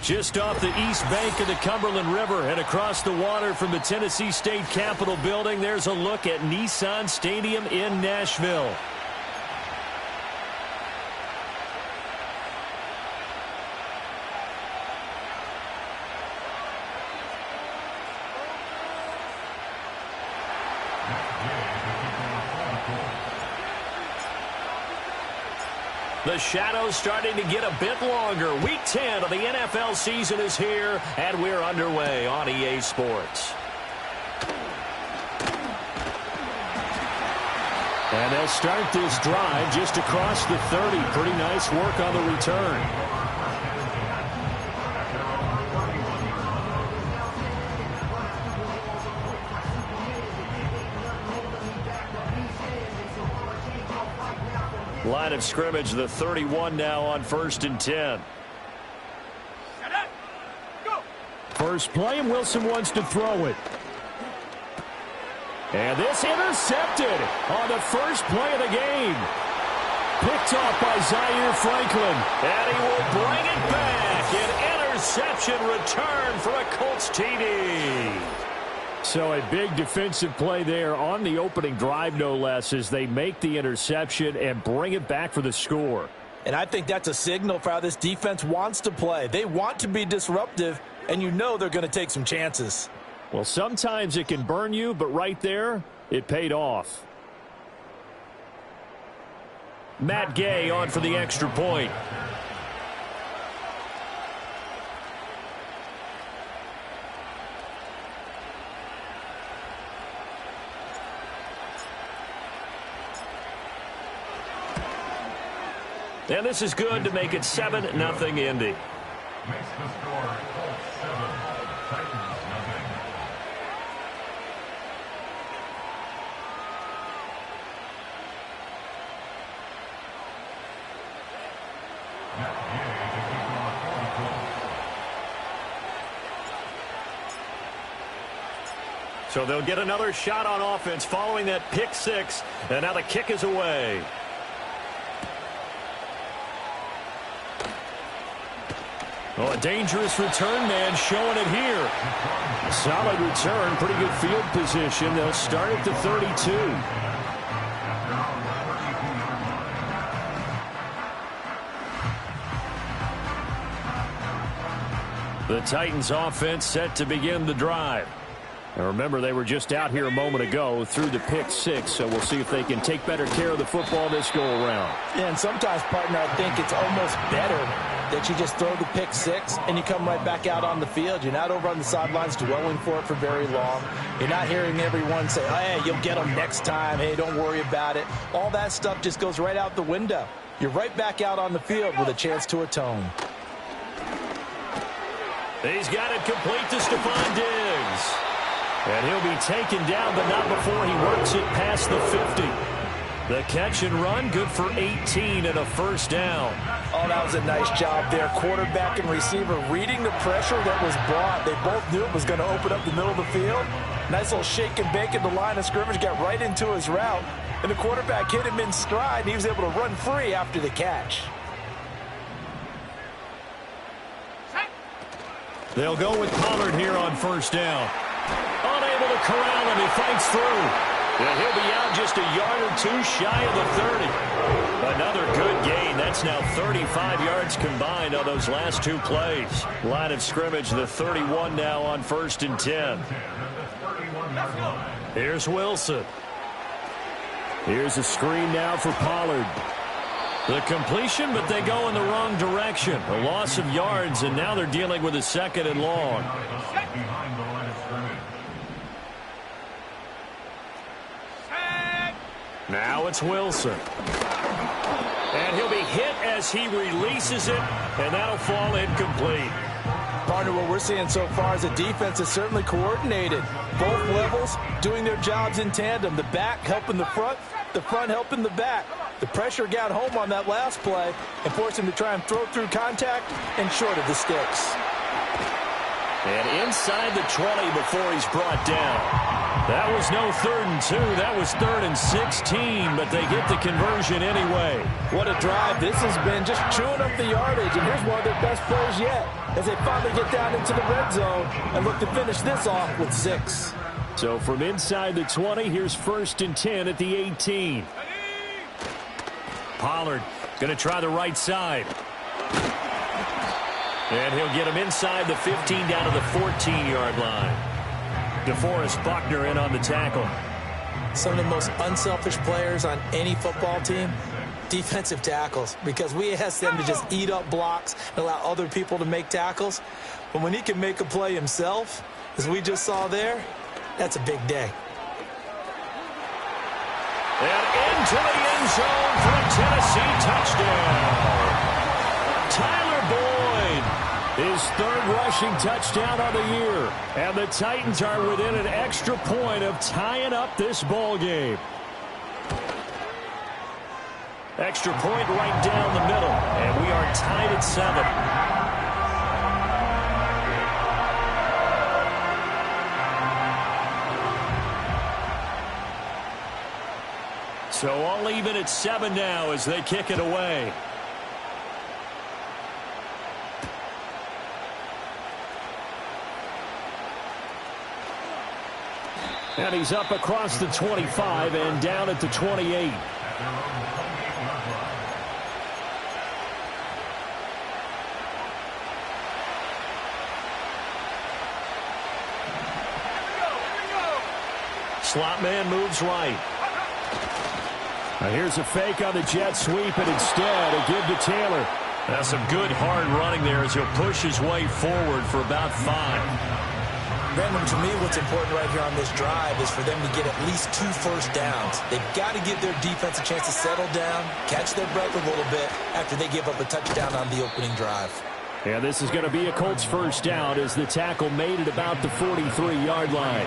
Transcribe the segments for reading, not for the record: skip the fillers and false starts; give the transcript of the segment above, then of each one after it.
Just off the east bank of the Cumberland River and across the water from the Tennessee State Capitol building, there's a look at Nissan Stadium in Nashville. The shadows starting to get a bit longer. Week 10 of the NFL season is here, and we're underway on EA Sports. And they'll start this drive just across the 30. Pretty nice work on the return. Line of scrimmage, the 31 now on 1st and 10. First play, and Wilson wants to throw it. And this intercepted on the first play of the game. Picked off by Zaire Franklin. And he will bring it back. An interception return for a Colts TD. So a big defensive play there on the opening drive, no less, as they make the interception and bring it back for the score. And I think that's a signal for how this defense wants to play. They want to be disruptive, and you know they're going to take some chances. Well, sometimes it can burn you, but right there, it paid off. Matt Gay on for the extra point. And this is good to make it 7-0 Indy. Makes the score Colts 7, Titans nothing. So they'll get another shot on offense following that pick six, and now the kick is away. Oh, a dangerous return man showing it here. Solid return, pretty good field position. They'll start at the 32. The Titans offense set to begin the drive. And remember, they were just out here a moment ago through the pick six, so we'll see if they can take better care of the football this go around. Yeah, and sometimes, partner, I think it's almost better that you just throw the pick six and you come right back out on the field. You're not over on the sidelines dwelling for it for very long. You're not hearing everyone say, hey, you'll get them next time. Hey, don't worry about it. All that stuff just goes right out the window. You're right back out on the field with a chance to atone. He's got it complete to Stephon Diggs. And he'll be taken down, but not before he works it past the 50. The catch and run, good for 18 and a first down. Oh, that was a nice job there. Quarterback and receiver reading the pressure that was brought. They both knew it was going to open up the middle of the field. Nice little shake and bake at the line of scrimmage, got right into his route. And the quarterback hit him in stride, and he was able to run free after the catch. They'll go with Pollard here on first down. Unable to corral him, he fights through. And he'll be out just a yard or two shy of the 30. Another good gain. That's now 35 yards combined on those last two plays. Line of scrimmage, the 31 now on 1st and 10. Here's Wilson. Here's a screen now for Pollard. The completion, but they go in the wrong direction. A loss of yards, and now they're dealing with a 2nd and long. Now it's Wilson. And he'll be hit as he releases it, and that'll fall incomplete. Partner, what we're seeing so far is a defense is certainly coordinated. Both levels doing their jobs in tandem. The back helping the front helping the back. The pressure got home on that last play and forced him to try and throw through contact and short of the sticks. And inside the 20 before he's brought down. That was no 3rd and 2. That was 3rd and 16, but they get the conversion anyway. What a drive. This has been just chewing up the yardage, and here's one of their best plays yet as they finally get down into the red zone and look to finish this off with 6. So from inside the 20, here's 1st and 10 at the 18. Pollard going to try the right side. And he'll get him inside the 15 down to the 14-yard line. DeForest Buckner in on the tackle. Some of the most unselfish players on any football team, defensive tackles, because we ask them to just eat up blocks and allow other people to make tackles. But when he can make a play himself, as we just saw there, that's a big day. And into the end zone for a Tennessee touchdown. Tyler Boyd, his 3rd rushing touchdown of the year. And the Titans are within an extra point of tying up this ball game. Extra point right down the middle. And we are tied at 7. So all even at 7 now as they kick it away. And he's up across the 25 and down at the 28. Slot man moves right. Now here's a fake on the jet sweep, and instead a give to Taylor. That's some good hard running there as he'll push his way forward for about 5. Brandon, to me, what's important right here on this drive is for them to get at least 2 first downs. They've got to give their defense a chance to settle down, catch their breath a little bit after they give up a touchdown on the opening drive. Yeah, this is going to be a Colts first down as the tackle made it about the 43-yard line.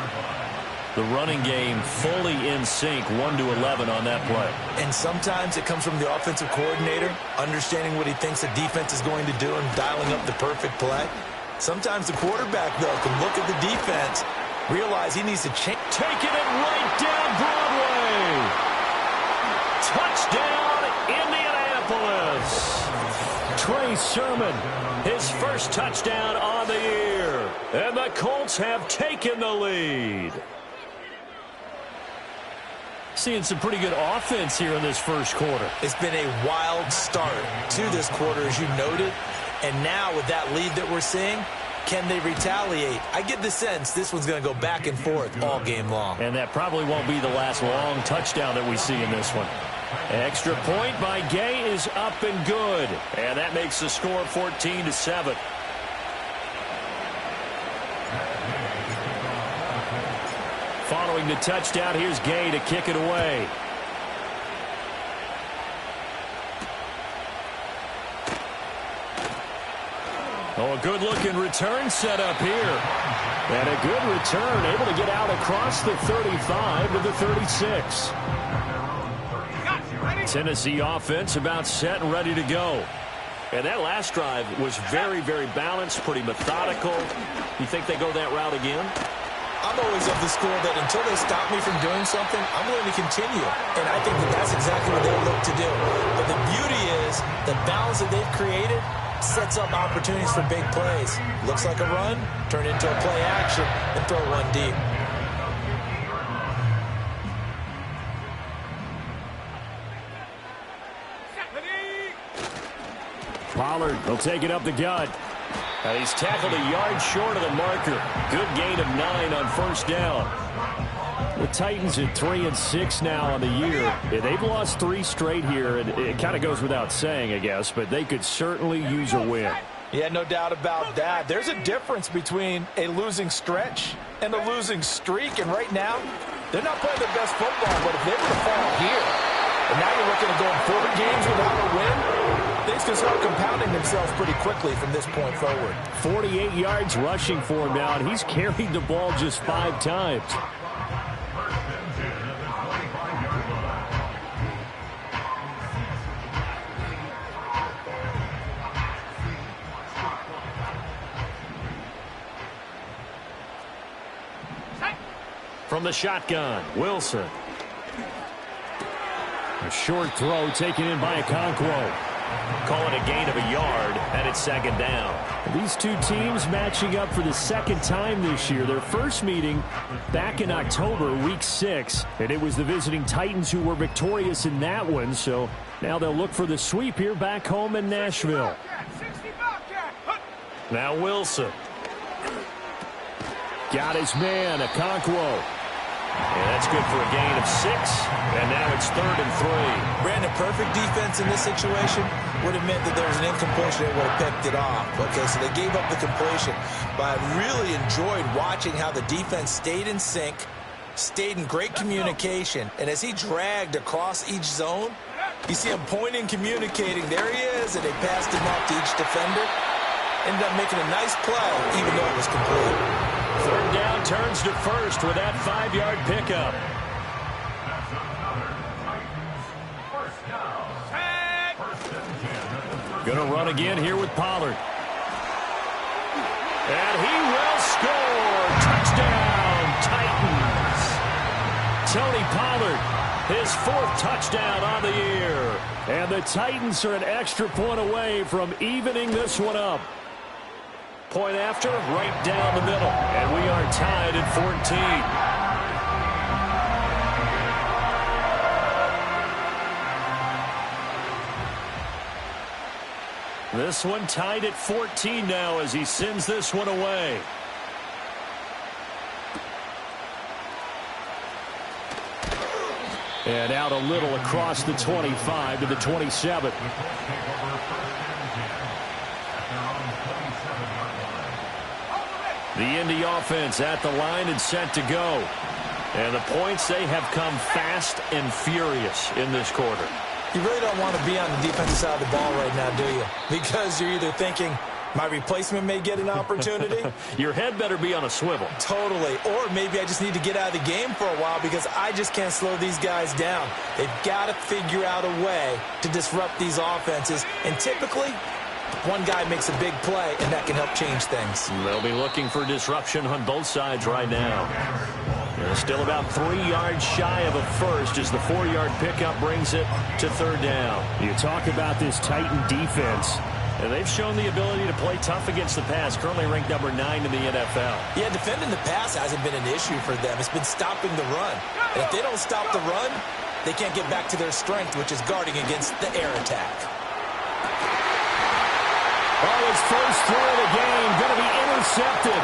The running game fully in sync, 1-11 on that play. And sometimes it comes from the offensive coordinator, understanding what he thinks the defense is going to do and dialing up the perfect play. Sometimes the quarterback, though, can look at the defense, realize he needs to change. Taking it right down Broadway. Touchdown, Indianapolis. Trey Sermon, his first touchdown on the year. And the Colts have taken the lead. Seeing some pretty good offense here in this first quarter. It's been a wild start to this quarter, as you noted. And now with that lead that we're seeing, can they retaliate? I get the sense this one's going to go back and forth all game long. And that probably won't be the last long touchdown that we see in this one. Extra point by Gay is up and good. And that makes the score 14-7. Following the touchdown, here's Gay to kick it away. Oh, a good-looking return set up here. And a good return, able to get out across the 35 to the 36. Tennessee offense about set and ready to go. And that last drive was very, very balanced, pretty methodical. You think they go that route again? I'm always of the school that until they stop me from doing something, I'm willing to continue. And I think that that's exactly what they'll look to do. But the beauty is the balance that they've created sets up opportunities for big plays. Looks like a run, turn into a play action, and throw one deep. Pollard will take it up the gut. And he's tackled a yard short of the marker. Good gain of 9 on first down. The Titans at 3-6 now on the year. They've lost 3 straight here, and it kind of goes without saying, I guess, but they could certainly use a win. Yeah, no doubt about that. There's a difference between a losing stretch and a losing streak, and right now, they're not playing their best football, but if they were to fall here, and now you're looking at going 4 games without a win, things can start compounding themselves pretty quickly from this point forward. 48 yards rushing for him now, and he's carried the ball just 5 times. From the shotgun, Wilson. A short throw taken in by Okonkwo. Call it a gain of a yard, and it's second down. These two teams matching up for the second time this year. Their first meeting back in October, week 6, and it was the visiting Titans who were victorious in that one. So now they'll look for the sweep here back home in Nashville. Now Wilson. Got his man, Okonkwo. And that's good for a gain of 6. And now it's 3rd and 3. Brandon, perfect defense in this situation would have meant that there was an incompletion that would have picked it off. Okay, so they gave up the completion. But I really enjoyed watching how the defense stayed in sync, stayed in great communication. And as he dragged across each zone, you see him pointing, communicating. There he is, and they passed him off to each defender. Ended up making a nice play, even though it was complete. 3rd down, turns to first with that 5-yard pickup. Gonna run again here with Pollard. And he will score. Touchdown, Titans. Tony Pollard, his 4th touchdown on the year. And the Titans are an extra point away from evening this one up. Point after, right down the middle. And we are tied at 14. This one tied at 14 now as he sends this one away. And out a little across the 25 to the 27. The Indy offense at the line and set to go. And the points, they have come fast and furious in this quarter. You really don't want to be on the defensive side of the ball right now, do you? Because you're either thinking, my replacement may get an opportunity. Your head better be on a swivel. Totally. Or maybe I just need to get out of the game for a while because I just can't slow these guys down. They've got to figure out a way to disrupt these offenses. And typically, one guy makes a big play, and that can help change things. They'll be looking for disruption on both sides right now. They're still about 3 yards shy of a first as the 4-yard pickup brings it to 3rd down. You talk about this Titan defense, and they've shown the ability to play tough against the pass, currently ranked number 9 in the NFL. Yeah, defending the pass hasn't been an issue for them. It's been stopping the run. And if they don't stop the run, they can't get back to their strength, which is guarding against the air attack. Oh, his first throw of the game going to be intercepted.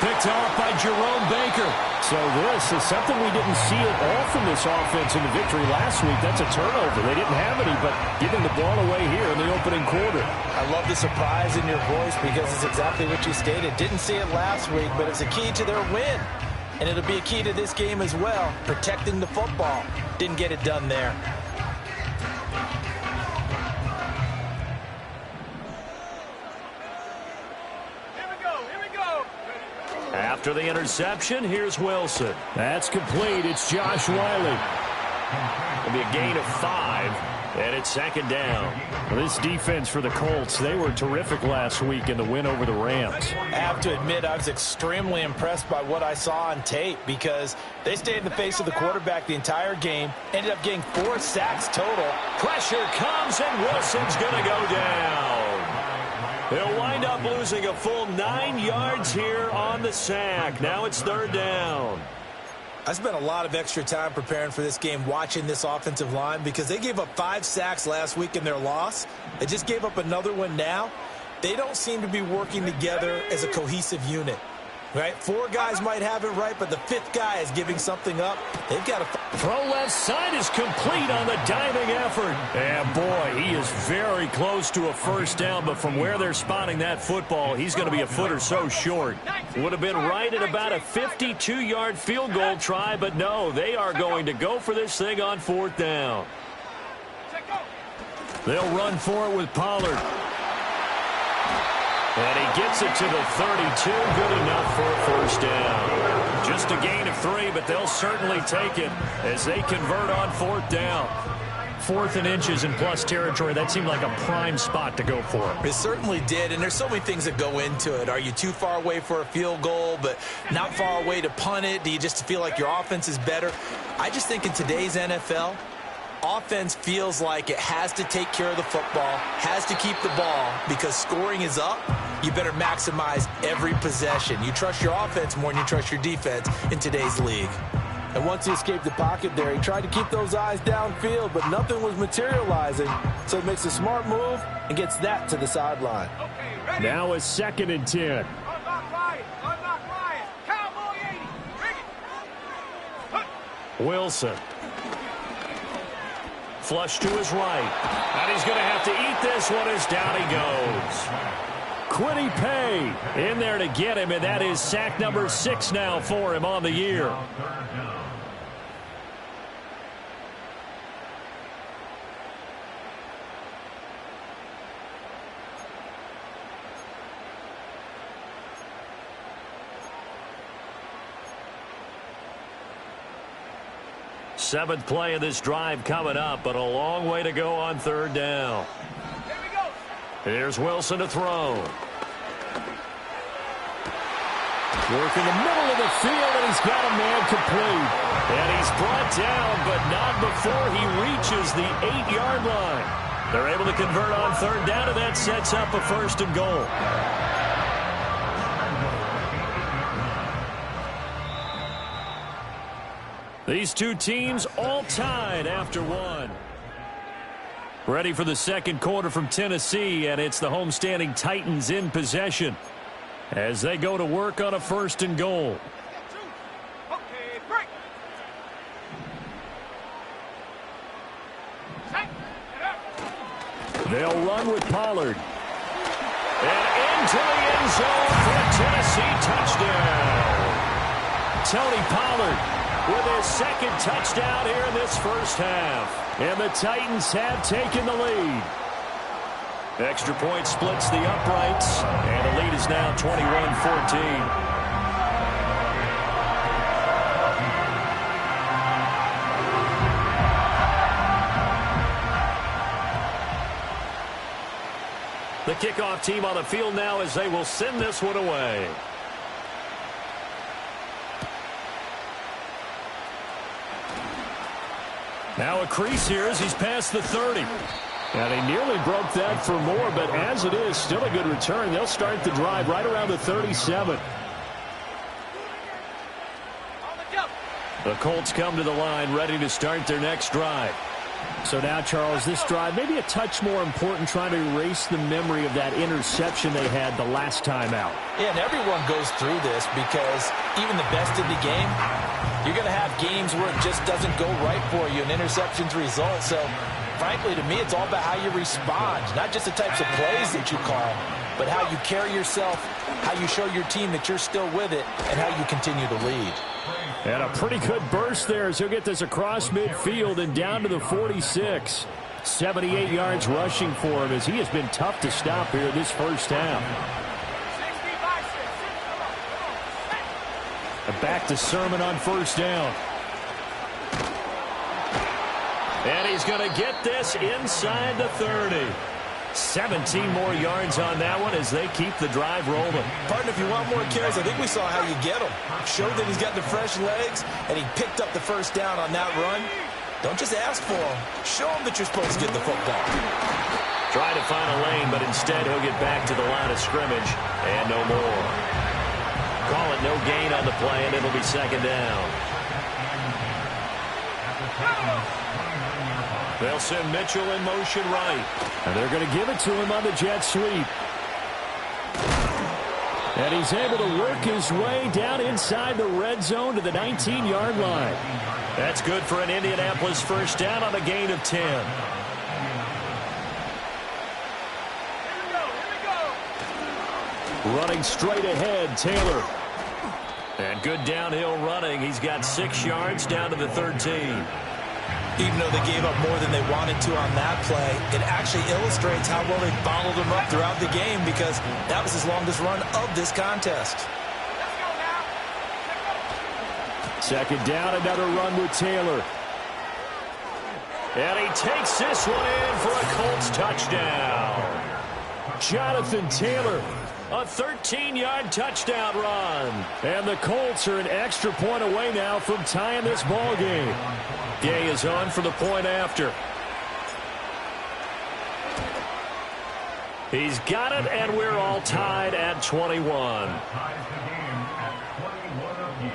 Picked off by Jerome Baker. So this is something we didn't see at all from this offense in the victory last week. That's a turnover. They didn't have any, but giving the ball away here in the opening quarter. I love the surprise in your voice because it's exactly what you stated. Didn't see it last week, but it's a key to their win. And it'll be a key to this game as well, protecting the football. Didn't get it done there. After the interception, here's Wilson. That's complete. It's Josh Wiley. It'll be a gain of 5, and it's 2nd down. Well, this defense for the Colts, they were terrific last week in the win over the Rams. I have to admit, I was extremely impressed by what I saw on tape because they stayed in the face of the quarterback the entire game, ended up getting 4 sacks total. Pressure comes, and Wilson's going to go down. They'll wind up losing a full 9 yards here on the sack. Now it's 3rd down. I spent a lot of extra time preparing for this game watching this offensive line because they gave up 5 sacks last week in their loss. They just gave up another one now. They don't seem to be working together as a cohesive unit. Right? 4 guys might have it right, but the 5th guy is giving something up. They've got to... Throw left side is complete on the diving effort. And boy, he is very close to a first down, but from where they're spotting that football, he's going to be a foot or so short. Would have been right at about a 52-yard field goal try, but no, they are going to go for this thing on 4th down. They'll run for it with Pollard. And he gets it to the 32. Good enough for a first down. Just a gain of 3, but they'll certainly take it as they convert on 4th down. 4th and inches in plus territory. That seemed like a prime spot to go for. It certainly did, and there's so many things that go into it. Are you too far away for a field goal, but not far away to punt it? Do you just feel like your offense is better? I just think in today's NFL, offense feels like it has to take care of the football, has to keep the ball, because scoring is up. You better maximize every possession. You trust your offense more than you trust your defense in today's league. And once he escaped the pocket there, he tried to keep those eyes downfield, but nothing was materializing. So he makes a smart move and gets that to the sideline. Now a 2nd and 10. Wilson. Flush to his right. And he's going to have to eat this one as down he goes. Quiddy Pay in there to get him, and that is sack number 6 now for him on the year. Seventh play of this drive coming up, but a long way to go on 3rd down. Here we go. Here's Wilson to throw. Work in the middle of the field, and he's got a man complete. And he's brought down, but not before he reaches the 8-yard line. They're able to convert on 3rd down, and that sets up a 1st and goal. These two teams all tied after one. Ready for the second quarter from Tennessee, and it's the homestanding Titans in possession as they go to work on a 1st and goal. Okay, break. Set. They'll run with Pollard. And into the end zone for a Tennessee touchdown. Tony Pollard with his 2nd touchdown here in this first half. And the Titans have taken the lead. Extra point splits the uprights, and the lead is now 21-14. The kickoff team on the field now as they will send this one away. Now a crease here as he's past the 30. And he nearly broke that for more, but as it is, still a good return. They'll start the drive right around the 37. The Colts come to the line, ready to start their next drive. So now, Charles, this drive maybe a touch more important, trying to erase the memory of that interception they had the last time out. Yeah, and everyone goes through this because even the best in the game, you're going to have games where it just doesn't go right for you and interceptions result. So, frankly, to me, it's all about how you respond, not just the types of plays that you call, but how you carry yourself, how you show your team that you're still with it, and how you continue to lead. And a pretty good burst there as he'll get this across midfield and down to the 46. 78 yards rushing for him as he has been tough to stop here this first half. Back to Sermon on 1st down. And he's going to get this inside the 30. 17 more yards on that one as they keep the drive rolling. Partner, if you want more carries, I think we saw how you get them. Showed that he's got the fresh legs, and he picked up the 1st down on that run. Don't just ask for him. Show him that you're supposed to get the football. Try to find a lane, but instead he'll get back to the line of scrimmage and no more. Call it no gain on the play, and it'll be 2nd down. They'll send Mitchell in motion right. And they're going to give it to him on the jet sweep. And he's able to work his way down inside the red zone to the 19-yard line. That's good for an Indianapolis 1st down on a gain of 10. Running straight ahead, Taylor. And good downhill running. He's got 6 yards down to the 13. Even though they gave up more than they wanted to on that play, it actually illustrates how well they bottled him up throughout the game because that was his longest run of this contest. 2nd down, another run with Taylor. And he takes this one in for a Colts touchdown. Jonathan Taylor, a 13-yard touchdown run. And the Colts are an extra point away now from tying this ball game. Gay is on for the point after. He's got it, and we're all tied at 21. Ties the game at 21 apiece.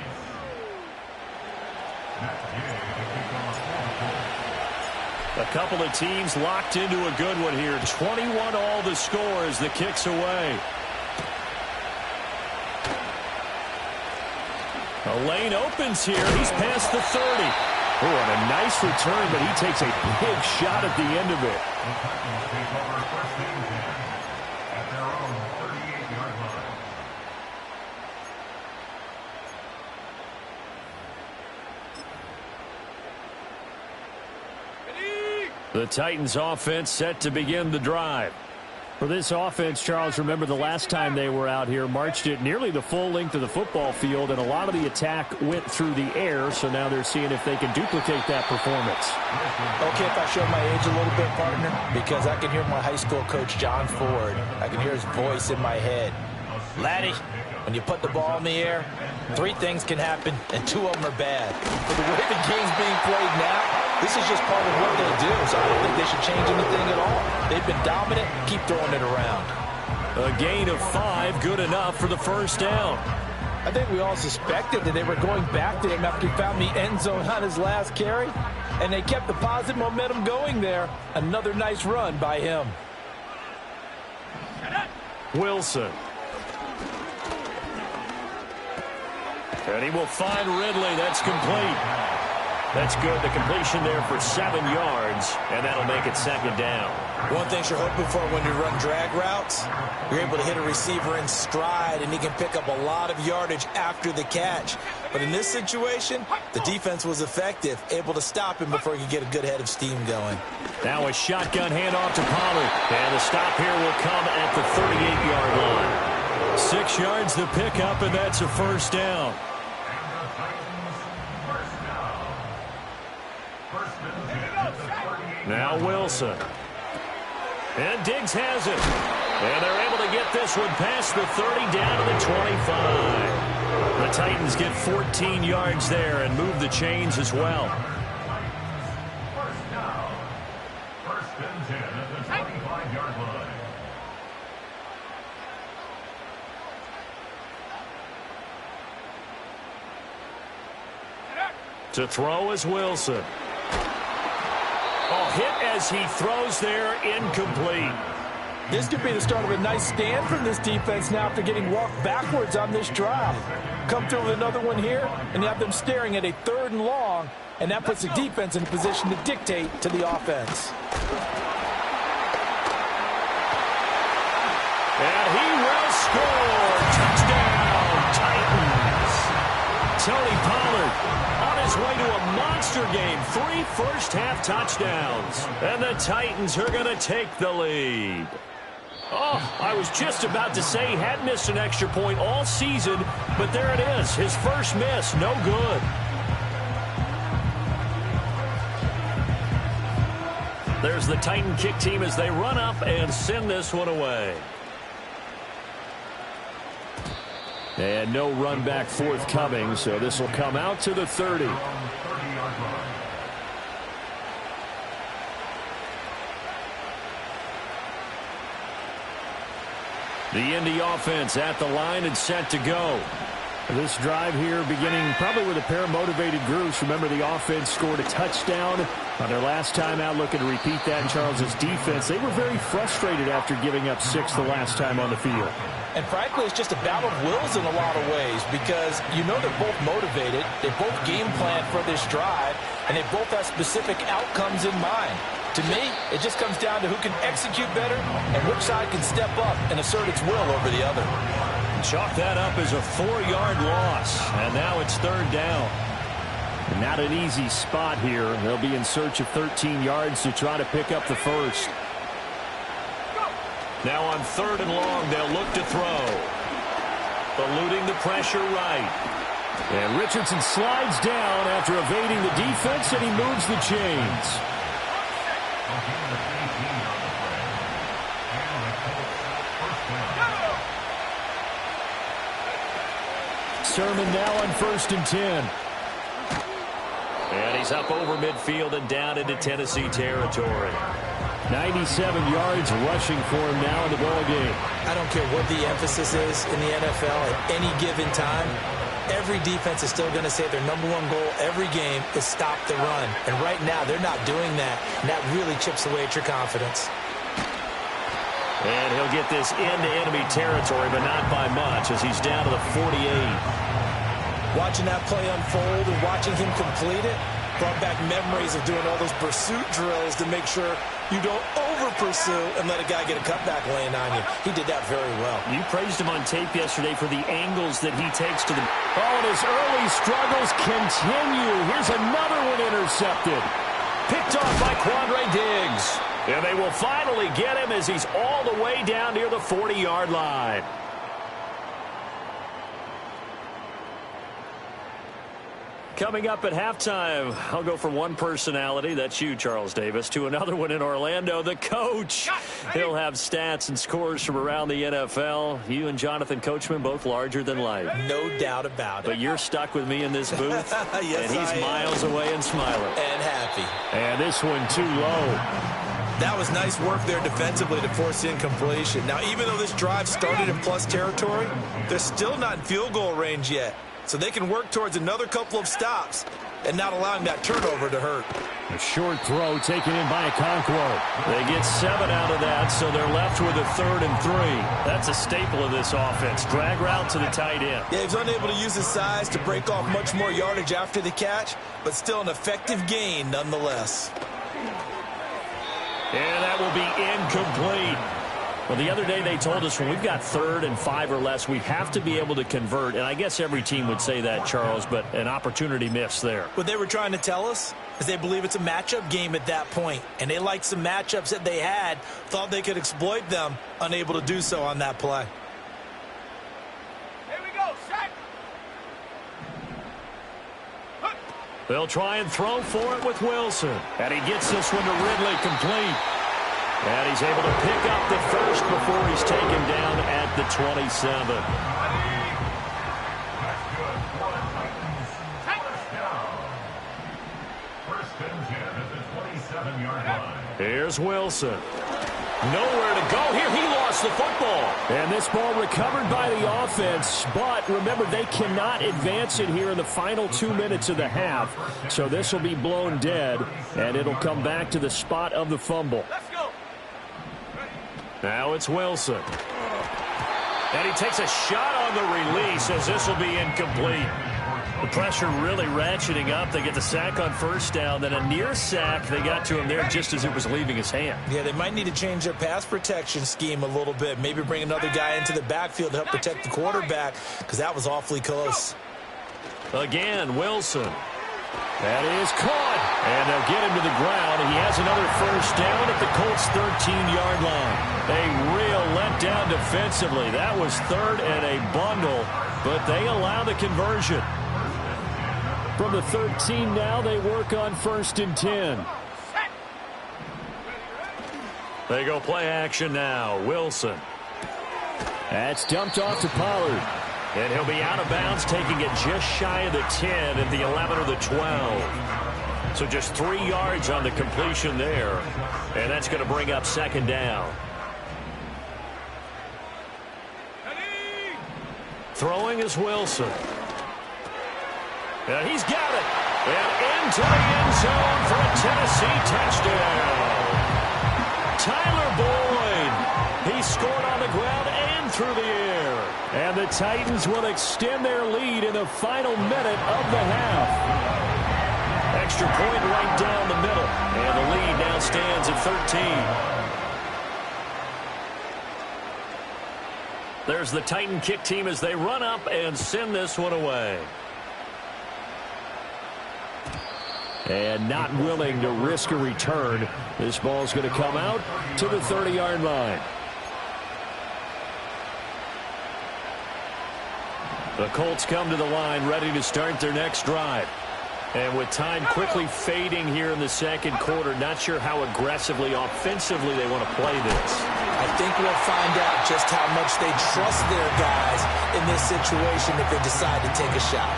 That's Gay to kick off. A couple of teams locked into a good one here. 21 all the score as the kick's away. A lane opens here. He's past the 30. Oh, and a nice return, but he takes a big shot at the end of it. The Titans take over first and 10 at their own 38-yard line. The Titans offense set to begin the drive. For this offense, Charles, remember the last time they were out here, marched it nearly the full length of the football field, and a lot of the attack went through the air, so now they're seeing if they can duplicate that performance. Okay, if I show my age a little bit, partner, because I can hear my high school coach, John Ford. I can hear his voice in my head. Laddie, when you put the ball in the air, 3 things can happen, and 2 of them are bad. For the way the game's being played now, this is just part of what they do, so I don't think they should change anything at all. They've been dominant. Keep throwing it around. A gain of 5, good enough for the first down. I think we all suspected that they were going back to him after he found the end zone on his last carry, and they kept the positive momentum going there. Another nice run by him. Wilson. And he will find Ridley. That's complete. That's good. The completion there for 7 yards, and that'll make it second down. One thing you're hoping for when you run drag routes, you're able to hit a receiver in stride, and he can pick up a lot of yardage after the catch. But in this situation, the defense was effective, able to stop him before he could get a good head of steam going. Now a shotgun handoff to Pollard. And the stop here will come at the 38-yard line. 6 yards the pickup, and that's a first down. Now Wilson. And Diggs has it. And they're able to get this one past the 30 down to the 25. The Titans get 14 yards there and move the chains as well. First down. First and 10 at the 25-yard line. To throw is Wilson. Oh, hit as he throws there, incomplete. This could be the start of a nice stand from this defense now after getting walked backwards on this drive. Come through with another one here, and you have them staring at a 3rd and long, and that puts the defense in a position to dictate to the offense. And he will score. Touchdown, Titans. Tony Pollard on his way to a monster game. 3 first-half touchdowns. And the Titans are going to take the lead. Oh, I was just about to say he hadn't missed an extra point all season, but there it is. His first miss, no good. There's the Titan kick team as they run up and send this one away. And no run back forthcoming, so this will come out to the 30. The Indy offense at the line and set to go. This drive here beginning probably with a pair of motivated groups. Remember, the offense scored a touchdown on their last time out, looking to repeat that in Charles's defense. They were very frustrated after giving up 6 the last time on the field. And frankly, it's just a battle of wills in a lot of ways because you know they're both motivated, they both game plan for this drive, and they both have specific outcomes in mind. To me, it just comes down to who can execute better and which side can step up and assert its will over the other. Chalk that up as a 4-yard loss, and now it's 3rd down. Not an easy spot here. They'll be in search of 13 yards to try to pick up the first. Now on 3rd and long, they'll look to throw. Eluding the pressure right. And Richardson slides down after evading the defense, and he moves the chains. A gain of 18 on the play. And the Colts first down. Sermon now on 1st and 10. And he's up over midfield and down into Tennessee territory. 97 yards rushing for him now in the ball game. I don't care what the emphasis is in the NFL at any given time. Every defense is still going to say their #1 goal every game is stop the run. And right now, they're not doing that, and that really chips away at your confidence. And he'll get this into enemy territory, but not by much, as he's down to the 48. Watching that play unfold and watching him complete it brought back memories of doing all those pursuit drills to make sure you don't over-pursue and let a guy get a cutback laying on you. He did that very well. You praised him on tape yesterday for the angles that he takes to the... Oh, and his early struggles continue. Here's another one intercepted. Picked off by Quandre Diggs. And they will finally get him as he's all the way down near the 40-yard line. Coming up at halftime, I'll go from one personality, that's you, Charles Davis, to another one in Orlando, the coach. He'll have stats and scores from around the NFL. You and Jonathan Coachman, both larger than life. No doubt about it. But you're stuck with me in this booth, yes, and he's miles away and smiling. And happy. And this one too low. That was nice work there defensively to force incompletion. Now, even though this drive started in plus territory, they're still not in field goal range yet. So they can work towards another couple of stops and not allowing that turnover to hurt. A short throw taken in by Okonkwo. They get 7 out of that, so they're left with a 3rd and 3. That's a staple of this offense. Drag route to the tight end. Yeah, he was unable to use his size to break off much more yardage after the catch, but still an effective gain nonetheless. And that will be incomplete. Well, the other day they told us when we've got 3rd and 5 or less, we have to be able to convert. And I guess every team would say that, Charles, but an opportunity missed there. What they were trying to tell us is they believe it's a matchup game at that point. And they liked some matchups that they had, thought they could exploit them, unable to do so on that play. Here we go, set. They'll try and throw for it with Wilson. And he gets this one to Ridley complete. And he's able to pick up the first before he's taken down at the 27. That's good for the Titans. First down. 1st and 10 at the 27-yard line. Here's Wilson. Nowhere to go here. He lost the football. And this ball recovered by the offense. But remember, they cannot advance it here in the final 2 minutes of the half. So this will be blown dead, and it'll come back to the spot of the fumble. Let's go. Now it's Wilson. And he takes a shot on the release as this will be incomplete. The pressure really ratcheting up. They get the sack on 1st down, then a near sack. They got to him there just as it was leaving his hand. Yeah, they might need to change their pass protection scheme a little bit. Maybe bring another guy into the backfield to help protect the quarterback, because that was awfully close. Again, Wilson. That is caught. And they'll get him to the ground. He has another 1st down at the Colts' 13-yard line. A real letdown defensively. That was 3rd and a bundle, but they allow the conversion. From the 13 now, they work on 1st and 10. They go play action now. Wilson. That's dumped off to Pollard. And he'll be out of bounds, taking it just shy of the 10 at the 11 or the 12. So just 3 yards on the completion there. And that's going to bring up 2nd down. Throwing is Wilson. And he's got it. And into the end zone for a Tennessee touchdown. Tyler Boyd. He scored on the ground and through the air. And the Titans will extend their lead in the final minute of the half. Extra point right down the middle. And the lead now stands at 13. There's the Titan kick team as they run up and send this one away. And not willing to risk a return. This ball's going to come out to the 30-yard line. The Colts come to the line ready to start their next drive. And with time quickly fading here in the second quarter, not sure how aggressively, offensively they want to play this. I think we'll find out just how much they trust their guys in this situation if they decide to take a shot.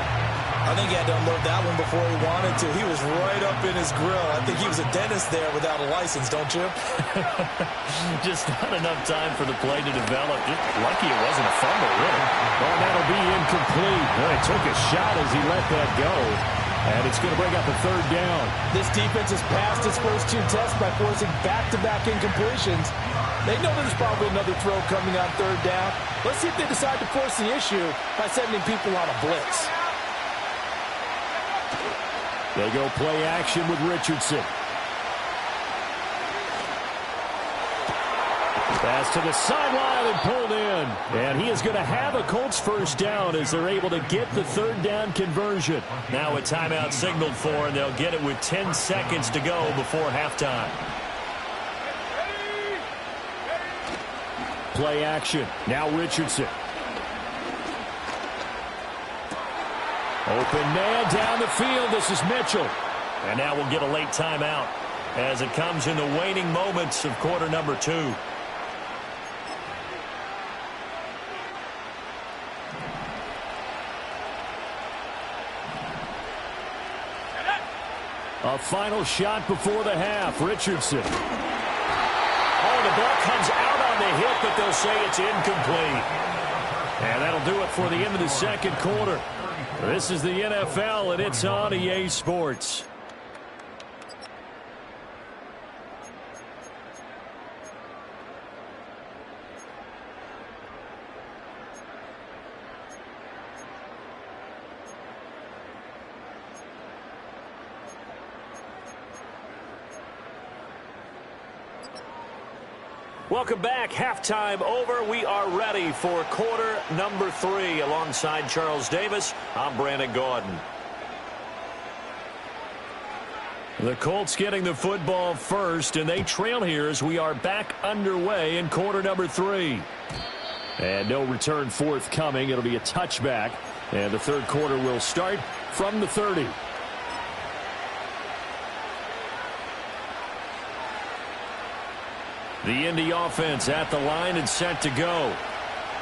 I think he had to unload that one before he wanted to. He was right up in his grill. I think he was a dentist there without a license, don't you? Just not enough time for the play to develop. Just lucky it wasn't a fumble, really. Well, that'll be incomplete. Well, he took a shot as he let that go. And it's going to bring up a third down. This defense has passed its first two tests by forcing back-to-back incompletions. They know there's probably another throw coming on third down. Let's see if they decide to force the issue by sending people on a blitz. They go play action with Richardson. Pass to the sideline and pulled in. And he is going to have a Colts first down as they're able to get the third down conversion. Now a timeout signaled for, and they'll get it with 10 seconds to go before halftime. Play action. Now Richardson. Open man down the field. This is Mitchell. And now we'll get a late timeout as it comes in the waning moments of quarter number 2. A final shot before the half. Richardson. Oh, the ball comes out on the hit, but they'll say it's incomplete. And that'll do it for the end of the second quarter. This is the NFL, and it's on EA Sports. Welcome back. Halftime over. We are ready for quarter number 3. Alongside Charles Davis, I'm Brandon Gaudin. The Colts getting the football first, and they trail here as we are back underway in quarter number 3. And no return forthcoming. It'll be a touchback, and the third quarter will start from the 30. The Indy offense at the line and set to go.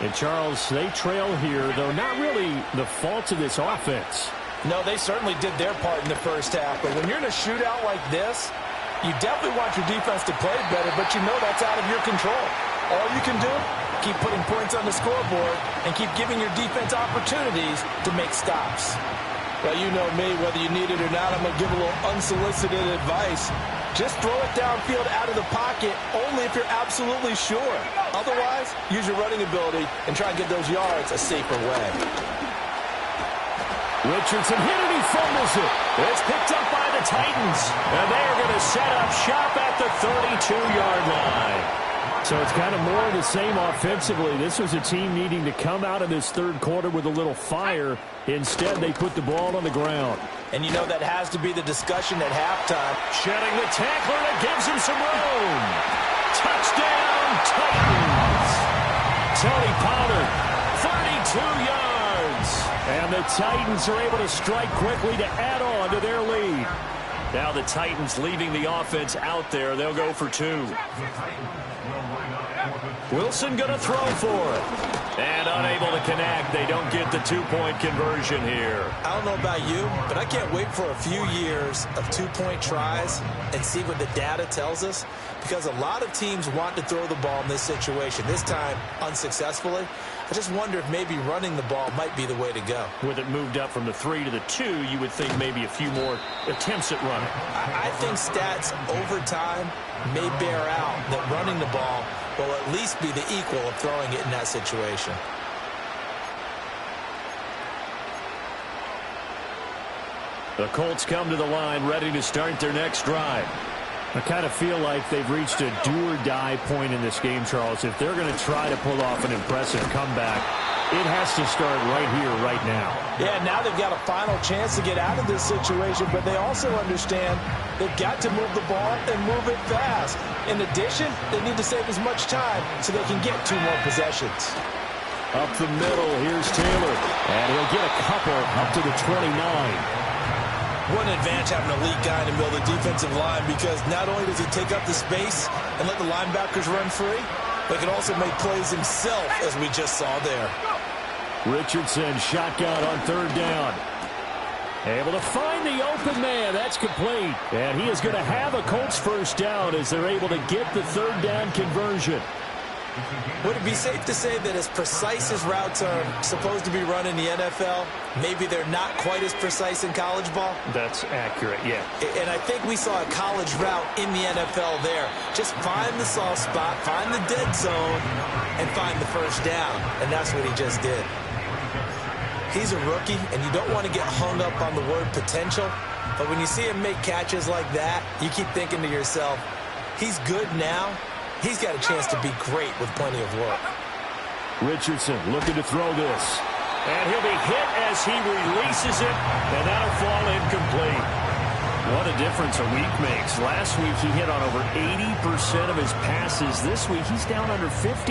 And, Charles, they trail here, though not really the fault of this offense. No, they certainly did their part in the first half. But when you're in a shootout like this, you definitely want your defense to play better, but you know that's out of your control. All you can do, keep putting points on the scoreboard and keep giving your defense opportunities to make stops. Well, you know me, whether you need it or not, I'm going to give a little unsolicited advice. Just throw it downfield out of the pocket only if you're absolutely sure. Otherwise, use your running ability and try and get those yards a safer way. Richardson hit it, he fumbles it. It's picked up by the Titans, and they are going to set up shop at the 32-yard line. So it's kind of more of the same offensively. This was a team needing to come out of this third quarter with a little fire. Instead, they put the ball on the ground. And you know that has to be the discussion at halftime. Shedding the tackler that gives him some room. Touchdown, Titans. Tony Pollard, 32 yards. And the Titans are able to strike quickly to add on to their lead. Now the Titans leaving the offense out there. They'll go for 2. Wilson going to throw for it. And unable to connect. They don't get the 2-point conversion here. I don't know about you, but I can't wait for a few years of 2-point tries and see what the data tells us, because a lot of teams want to throw the ball in this situation. This time, unsuccessfully. I just wonder if maybe running the ball might be the way to go. With it moved up from the 3 to the 2, you would think maybe a few more attempts at running. I think stats over time may bear out that running the ball will at least be the equal of throwing it in that situation. The Colts come to the line ready to start their next drive. I kind of feel like they've reached a do-or-die point in this game, Charles. If they're going to try to pull off an impressive comeback, it has to start right here, right now. Yeah, now they've got a final chance to get out of this situation, but they also understand they've got to move the ball and move it fast. In addition, they need to save as much time so they can get 2 more possessions. Up the middle, here's Taylor. And he'll get a couple up to the 29. What an advantage having an elite guy in the middle of the defensive line, because not only does he take up the space and let the linebackers run free, but he can also make plays himself, as we just saw there. Richardson shotgun on third down. Able to find the open man. That's complete. And he is going to have a Colts first down as they're able to get the third down conversion. Would it be safe to say that as precise as routes are supposed to be run in the NFL, maybe they're not quite as precise in college ball? That's accurate, yeah. And I think we saw a college route in the NFL there. Just find the soft spot, find the dead zone, and find the first down. And that's what he just did. He's a rookie, and you don't want to get hung up on the word potential. But when you see him make catches like that, you keep thinking to yourself, he's good now. He's got a chance to be great with plenty of work. Richardson looking to throw this. And he'll be hit as he releases it, and that'll fall incomplete. What a difference a week makes. Last week he hit on over 80% of his passes. This week he's down under 50%.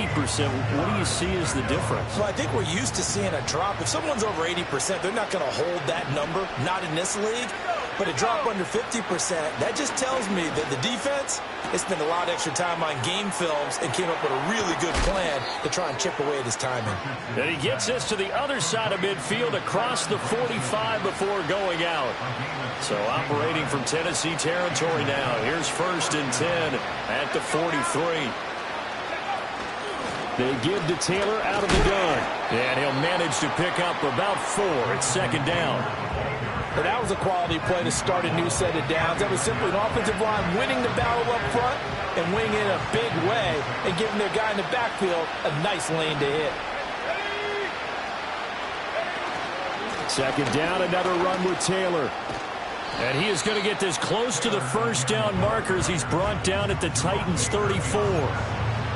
What do you see as the difference? Well, I think we're used to seeing a drop. If someone's over 80%, they're not going to hold that number, not in this league. But a drop under 50%, that just tells me that the defense has spent a lot of extra time on game films and came up with a really good plan to try and chip away at his timing. And he gets this to the other side of midfield across the 45 before going out. So operating from Tennessee territory now. Here's 1st and 10 at the 43. They give to Taylor out of the gun. And he'll manage to pick up about 4 at 2nd down. But that was a quality play to start a new set of downs. That was simply an offensive line winning the battle up front and winning it in a big way and giving their guy in the backfield a nice lane to hit. 2nd down, another run with Taylor. And he is going to get this close to the first down markers. He's brought down at the Titans' 34.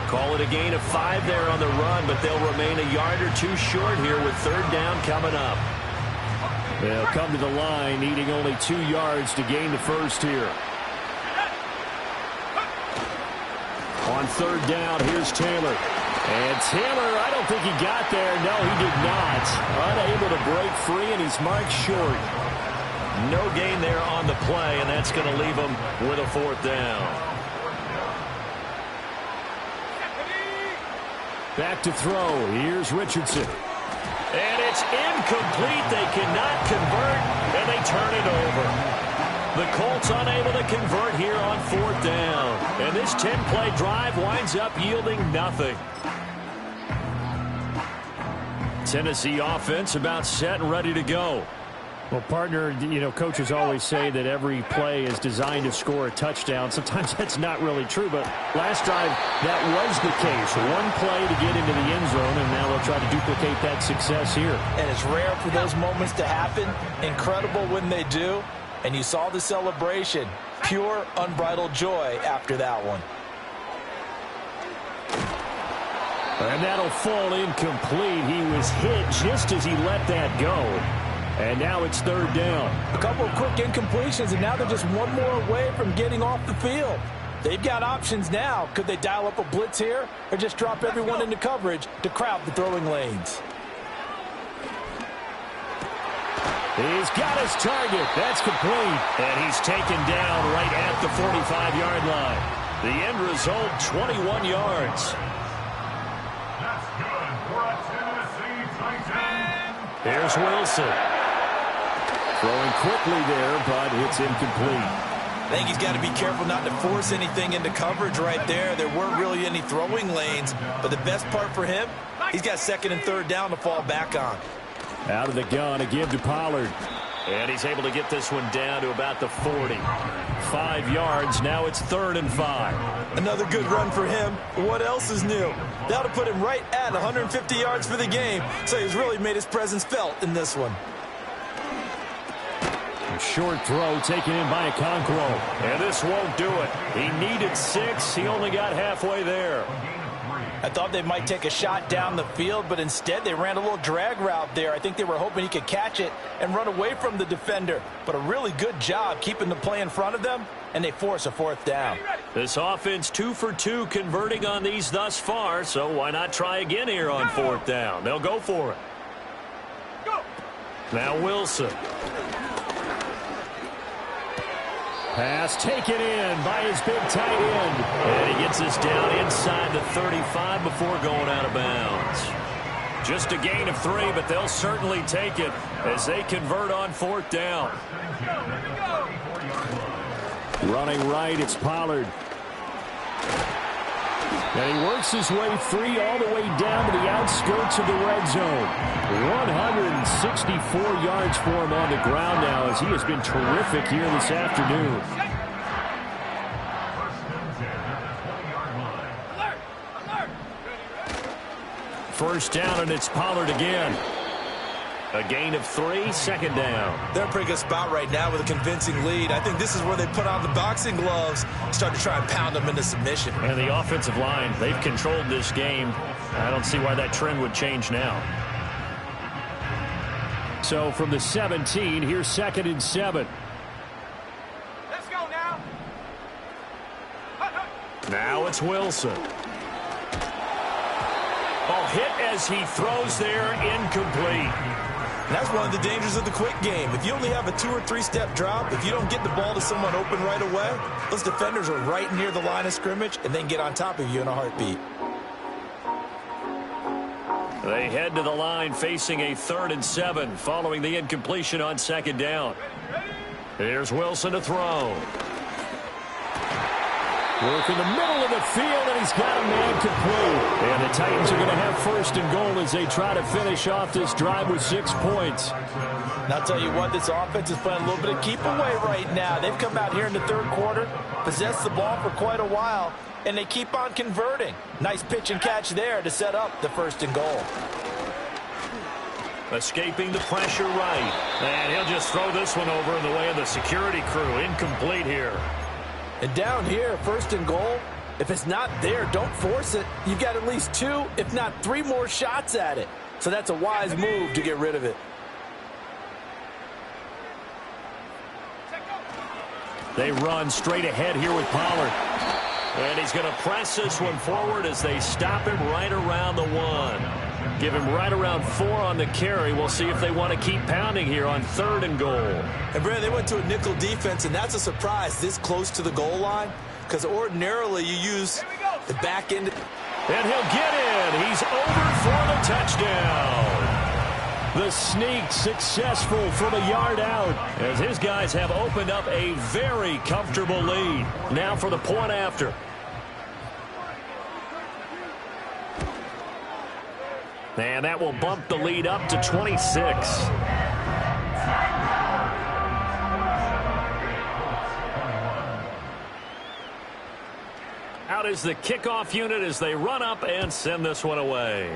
Call it a gain of 5 there on the run, but they'll remain a yard or two short here with 3rd down coming up. They'll come to the line, needing only 2 yards to gain the first here. On 3rd down, here's Taylor. And Taylor, I don't think he got there. No, he did not. Unable to break free, and he's marked short. No gain there on the play, and that's going to leave him with a 4th down. Back to throw. Here's Richardson. And it's incomplete. They cannot convert, and they turn it over. The Colts unable to convert here on 4th down. And this 10-play drive winds up yielding nothing. Tennessee offense about set and ready to go. Well, partner, you know, coaches always say that every play is designed to score a touchdown. Sometimes that's not really true, but last drive, that was the case. One play to get into the end zone, and now they'll try to duplicate that success here. And it's rare for those moments to happen. Incredible when they do. And you saw the celebration. Pure, unbridled joy after that one. And that'll fall incomplete. He was hit just as he let that go. And now it's 3rd down. A couple of quick incompletions, and now they're just one more away from getting off the field. They've got options now. Could they dial up a blitz here or just drop everyone into coverage to crowd the throwing lanes? He's got his target. That's complete. And he's taken down right at the 45-yard line. The end result, 21 yards. That's good for a Tennessee Titan. Here's Wilson. Throwing quickly there, but it's incomplete. I think he's got to be careful not to force anything into coverage right there. There weren't really any throwing lanes, but the best part for him, he's got 2nd and 3rd down to fall back on. Out of the gun, a give to Pollard. And he's able to get this one down to about the 40. 5 yards, now it's 3rd and 5. Another good run for him. What else is new? That'll put him right at 150 yards for the game, so he's really made his presence felt in this one. A short throw taken in by Okonkwo. And this won't do it. He needed 6. He only got halfway there. I thought they might take a shot down the field, but instead they ran a little drag route there. I think they were hoping he could catch it and run away from the defender. But a really good job keeping the play in front of them, and they force a 4th down. This offense 2 for 2 converting on these thus far, so why not try again here on 4th down? They'll go for it. Now Wilson. Pass taken in by his big tight end. And he gets this down inside the 35 before going out of bounds. Just a gain of 3, but they'll certainly take it as they convert on 4th down. Running right, it's Pollard. And he works his way free all the way down to the outskirts of the red zone. 164 yards for him on the ground now as he has been terrific here this afternoon. First down, and it's Pollard again. A gain of 3, 2nd down. They're in a pretty good spot right now with a convincing lead. I think this is where they put on the boxing gloves, start to try and pound them into submission. And the offensive line, they've controlled this game. I don't see why that trend would change now. So from the 17, here's 2nd and 7. Let's go now. Now it's Wilson. Ball hit as he throws there, incomplete. And that's one of the dangers of the quick game. If you only have a 2- or 3-step drop, if you don't get the ball to someone open right away, those defenders are right near the line of scrimmage and they can get on top of you in a heartbeat. They head to the line facing a 3rd and 7 following the incompletion on 2nd down. Here's Wilson to throw. Work in the middle of the field, and he's got a man complete. And the Titans are going to have 1st and goal as they try to finish off this drive with 6 points. And I'll tell you what, this offense is playing a little bit of keep away right now. They've come out here in the 3rd quarter, possessed the ball for quite a while, and they keep on converting. Nice pitch and catch there to set up the 1st and goal. Escaping the pressure right. And he'll just throw this one over in the way of the security crew. Incomplete here. And down here, 1st and goal, if it's not there, don't force it. You've got at least 2, if not 3 more shots at it. So that's a wise move to get rid of it. They run straight ahead here with Pollard. And he's going to press this one forward as they stop him right around the 1. Give him right around 4 on the carry. We'll see if they want to keep pounding here on 3rd and goal. And, Brad, they went to a nickel defense, and that's a surprise this close to the goal line because ordinarily you use the back end. And he'll get in. He's over for the touchdown. The sneak successful from a yard out as his guys have opened up a very comfortable lead. Now for the point after. And that will bump the lead up to 26. Out is the kickoff unit as they run up and send this one away.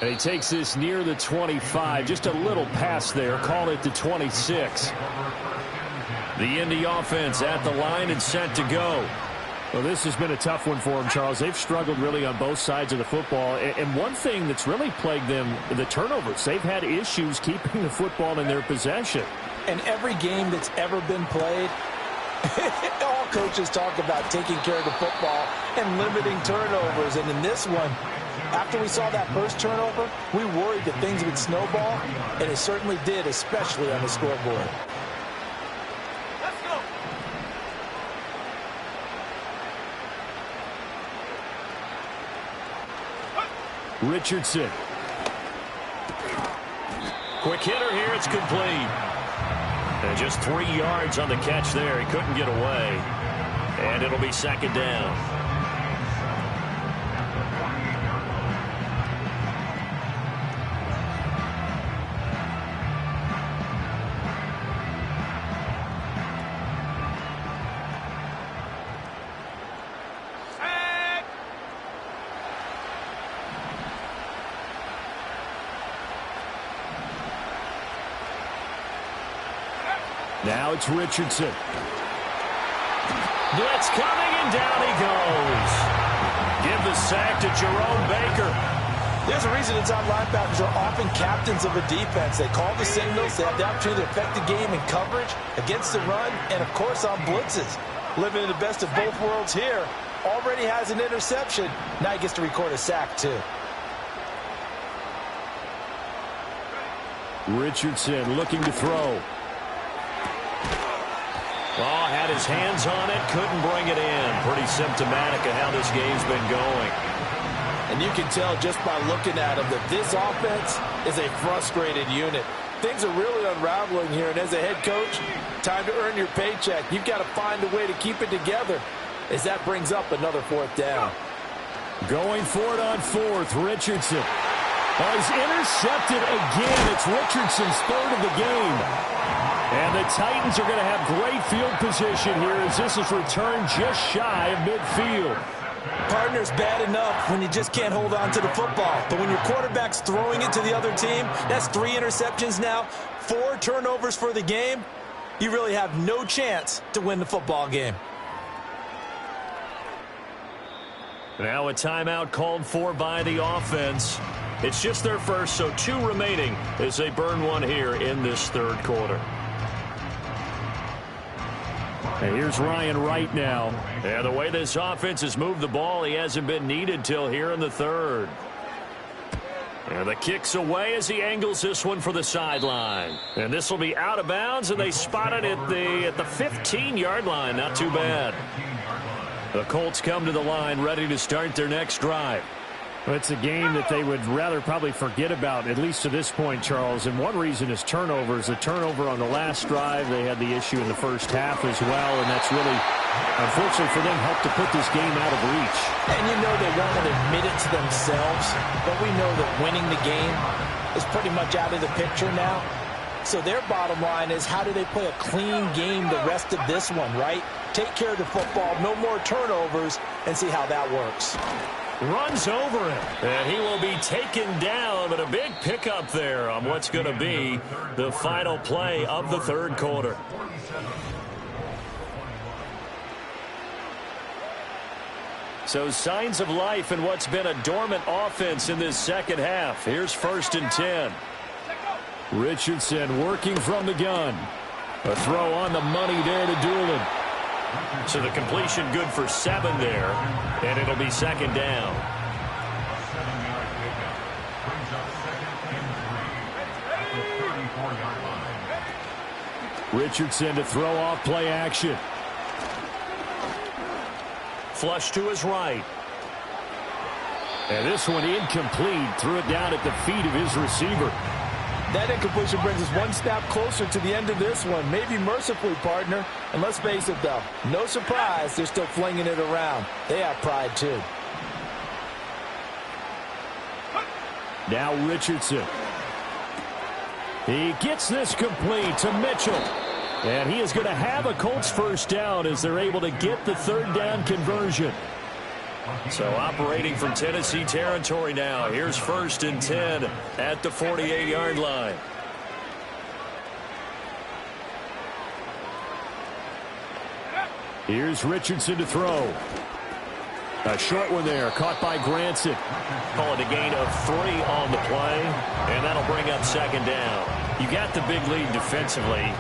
And he takes this near the 25. Just a little pass there. Call it the 26. The Indy offense at the line and set to go. Well, this has been a tough one for them, Charles. They've struggled really on both sides of the football. And one thing that's really plagued them, the turnovers. They've had issues keeping the football in their possession. And every game that's ever been played, all coaches talk about taking care of the football and limiting turnovers. And in this one, after we saw that first turnover, we worried that things would snowball, and it certainly did, especially on the scoreboard. Richardson. Quick hitter here. It's complete. And just 3 yards on the catch there. He couldn't get away. And it'll be 2nd down. Now it's Richardson. Blitz coming, and down he goes. Give the sack to Jerome Baker. There's a reason inside linebackers are often captains of a defense. They call the signals. They have the opportunity to affect the game in coverage, against the run, and, of course, on blitzes. Living in the best of both worlds here. Already has an interception. Now he gets to record a sack, too. Richardson looking to throw. Oh, had his hands on it, couldn't bring it in. Pretty symptomatic of how this game's been going. And you can tell just by looking at him that this offense is a frustrated unit. Things are really unraveling here, and as a head coach, time to earn your paycheck. You've got to find a way to keep it together as that brings up another 4th down. Going for it on 4th, Richardson. Oh, he's intercepted again. It's Richardson's 3rd of the game. And the Titans are going to have great field position here as this is returned just shy of midfield. Partner's bad enough when you just can't hold on to the football. But when your quarterback's throwing it to the other team, that's 3 interceptions now, 4 turnovers for the game. You really have no chance to win the football game. Now a timeout called for by the offense. It's just their first, so 2 remaining as they burn one here in this 3rd quarter. And here's Ryan Wright now. Yeah, the way this offense has moved the ball, he hasn't been needed till here in the 3rd. And the kick's away as he angles this one for the sideline. And this will be out of bounds, and they spot it at the 15-yard line. Not too bad. The Colts come to the line ready to start their next drive. Well, it's a game that they would rather probably forget about, at least to this point, Charles. And one reason is turnovers. The turnover on the last drive, they had the issue in the first half as well. And that's really, unfortunately for them, helped to put this game out of reach. And you know they won't admit it to themselves, but we know that winning the game is pretty much out of the picture now. So their bottom line is, how do they play a clean game the rest of this one, right? Take care of the football, no more turnovers, and see how that works. Runs over him, and he will be taken down, but a big pickup there on what's going to be the final play of the 3rd quarter. So signs of life in what's been a dormant offense in this 2nd half. Here's 1st and 10. Richardson working from the gun. A throw on the money there to Doolin. So the completion good for 7 there, and it'll be 2nd down. A 7-yard pickup brings up 2nd and 3 at the 34-yard line. Richardson to throw off play action. Flush to his right. And this one incomplete. Threw it down at the feet of his receiver. That incompletion brings us one step closer to the end of this one. Maybe mercifully, partner. And let's face it, though, no surprise, they're still flinging it around. They have pride, too. Now Richardson. He gets this complete to Mitchell. And he is going to have a Colts 1st down as they're able to get the 3rd down conversion. So operating from Tennessee territory now. Here's 1st and 10 at the 48-yard line. Here's Richardson to throw. A short one there, caught by Granson. Call it a gain of 3 on the play, and that'll bring up 2nd down. You got the big lead defensively.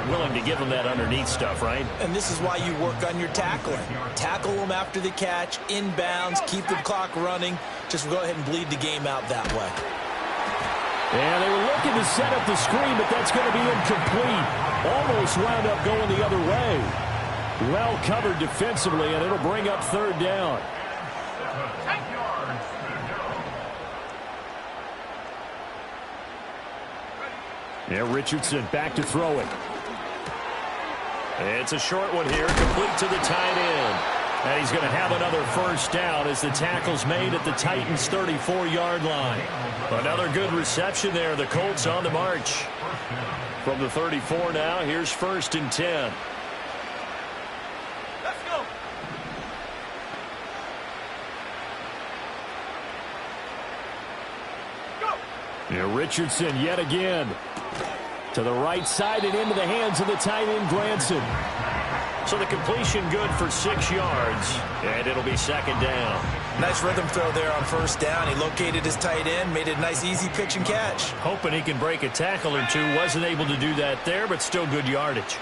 Willing to give them that underneath stuff, right? And this is why you work on your tackling. Tackle them after the catch, inbounds, keep the clock running. Just go ahead and bleed the game out that way. And they were looking to set up the screen, but that's going to be incomplete. Almost wound up going the other way. Well covered defensively, and it'll bring up 3rd down. Yeah, Richardson back to throw it. It's a short one here, complete to the tight end. And he's going to have another 1st down as the tackle's made at the Titans' 34-yard line. Another good reception there. The Colts on the march. From the 34 now, here's 1st and 10. Let's go. Yeah, Richardson yet again. To the right side and into the hands of the tight end, Granson. So the completion good for 6 yards, and it'll be 2nd down. Nice rhythm throw there on 1st down. He located his tight end, made it a nice, easy pitch and catch. Hoping he can break a tackle or two. Wasn't able to do that there, but still good yardage.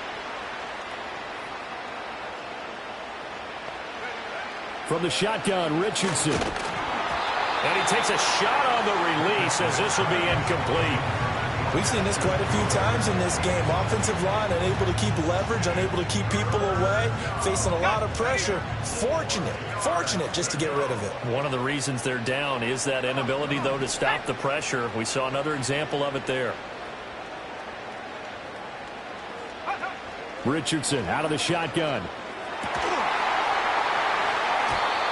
From the shotgun, Richardson. And he takes a shot on the release as this will be incomplete. We've seen this quite a few times in this game. Offensive line unable to keep leverage, unable to keep people away, facing a lot of pressure. Fortunate just to get rid of it. One of the reasons they're down is that inability, though, to stop the pressure. We saw another example of it there. Richardson out of the shotgun.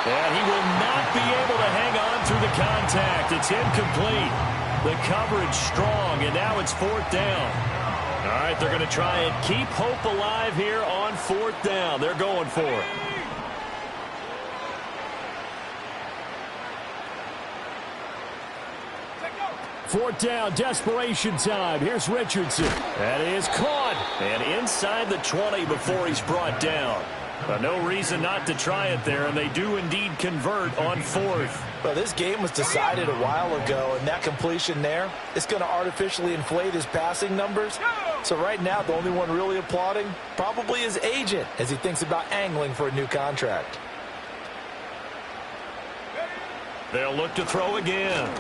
And he will not be able to hang on through the contact. It's incomplete. The coverage strong, and now it's 4th down. All right, they're going to try and keep hope alive here on 4th down. They're going for it. Fourth down, desperation time. Here's Richardson. That is caught. And inside the 20 before he's brought down. No reason not to try it there, and they do indeed convert on 4th. Well, this game was decided a while ago, and that completion there is going to artificially inflate his passing numbers. So right now, the only one really applauding probably his agent as he thinks about angling for a new contract. They'll look to throw again.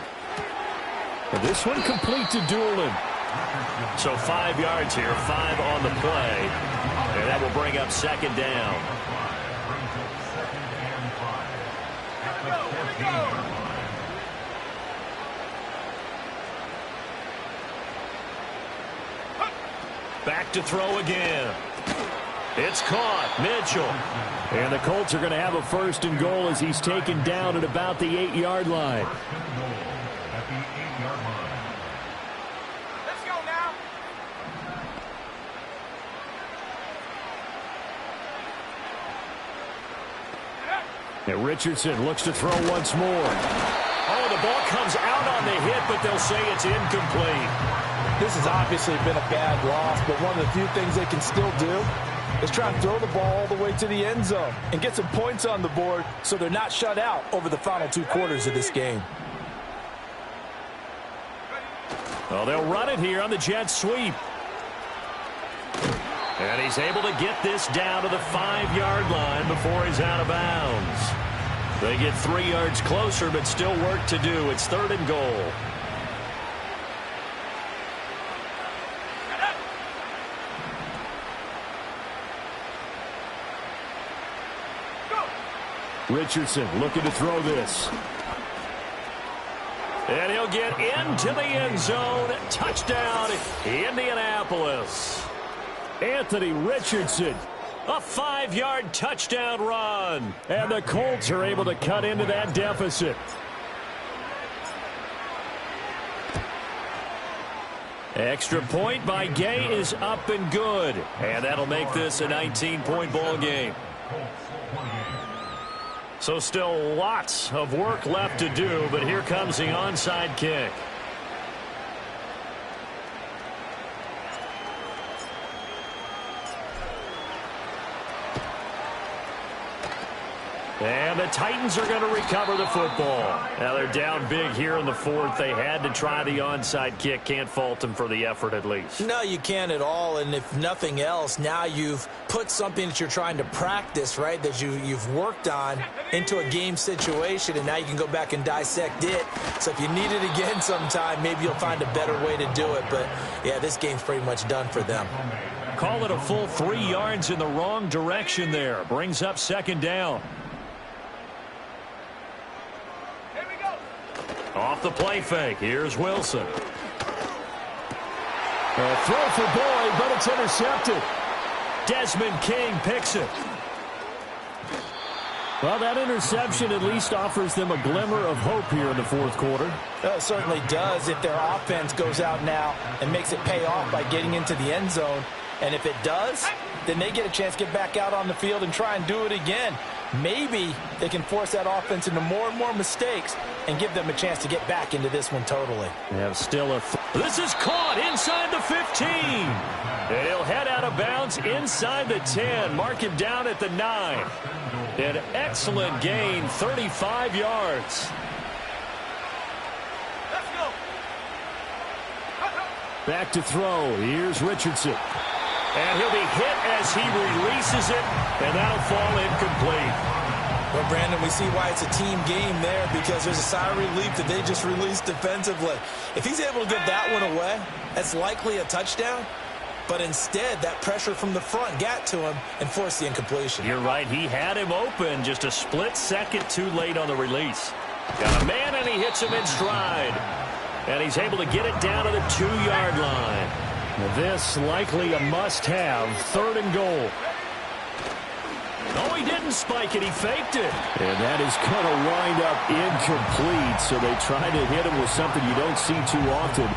This one complete to Doolin. So 5 yards here, 5 on the play. And that will bring up 2nd down. Back to throw again. It's caught. Mitchell. And the Colts are going to have a 1st and goal as he's taken down at about the 8-yard line. Let's go now. And Richardson looks to throw once more. Oh, the ball comes out on the hit, but they'll say it's incomplete. This has obviously been a bad loss, but one of the few things they can still do is try and throw the ball all the way to the end zone and get some points on the board so they're not shut out over the final 2 quarters of this game. Well, they'll run it here on the jet sweep. And he's able to get this down to the 5-yard line before he's out of bounds. They get 3 yards closer, but still work to do. It's 3rd and goal. Richardson looking to throw this. And he'll get into the end zone. Touchdown, Indianapolis. Anthony Richardson. A 5-yard touchdown run. And the Colts are able to cut into that deficit. Extra point by Gay is up and good. And that'll make this a 19-point ball game. So still lots of work left to do, but here comes the onside kick. And the Titans are going to recover the football. Now they're down big here in the 4th. They had to try the onside kick. Can't fault them for the effort at least. No, you can't at all. And if nothing else, now you've put something that you're trying to practice, right, that you've worked on into a game situation, and now you can go back and dissect it. So if you need it again sometime, maybe you'll find a better way to do it. But, yeah, this game's pretty much done for them. Call it a full 3 yards in the wrong direction there. Brings up 2nd down. Off the play fake. Here's Wilson. A throw for Boyd, but it's intercepted. Desmond King picks it. Well, that interception at least offers them a glimmer of hope here in the 4th quarter. It certainly does if their offense goes out now and makes it pay off by getting into the end zone. And if it does, then they get a chance to get back out on the field and try and do it again. Maybe they can force that offense into more and more mistakes and give them a chance to get back into this one totally. Yeah, still this is caught inside the 15. And he'll head out of bounds inside the 10. Mark him down at the 9. An excellent gain, 35 yards. Let's go. back to throw. Here's Richardson. And he'll be hit as he releases it, and that'll fall incomplete. Well, Brandon, we see why it's a team game there because there's a sigh of relief that they just released defensively. If he's able to get that one away, that's likely a touchdown. But instead, that pressure from the front got to him and forced the incompletion. You're right. He had him open, just a split second too late on the release. Got a man, and he hits him in stride. And he's able to get it down to the 2-yard line. Now this likely a must-have, 3rd and goal. No, he didn't spike it. He faked it. And that is going to wind up incomplete. So they try to hit him with something you don't see too often,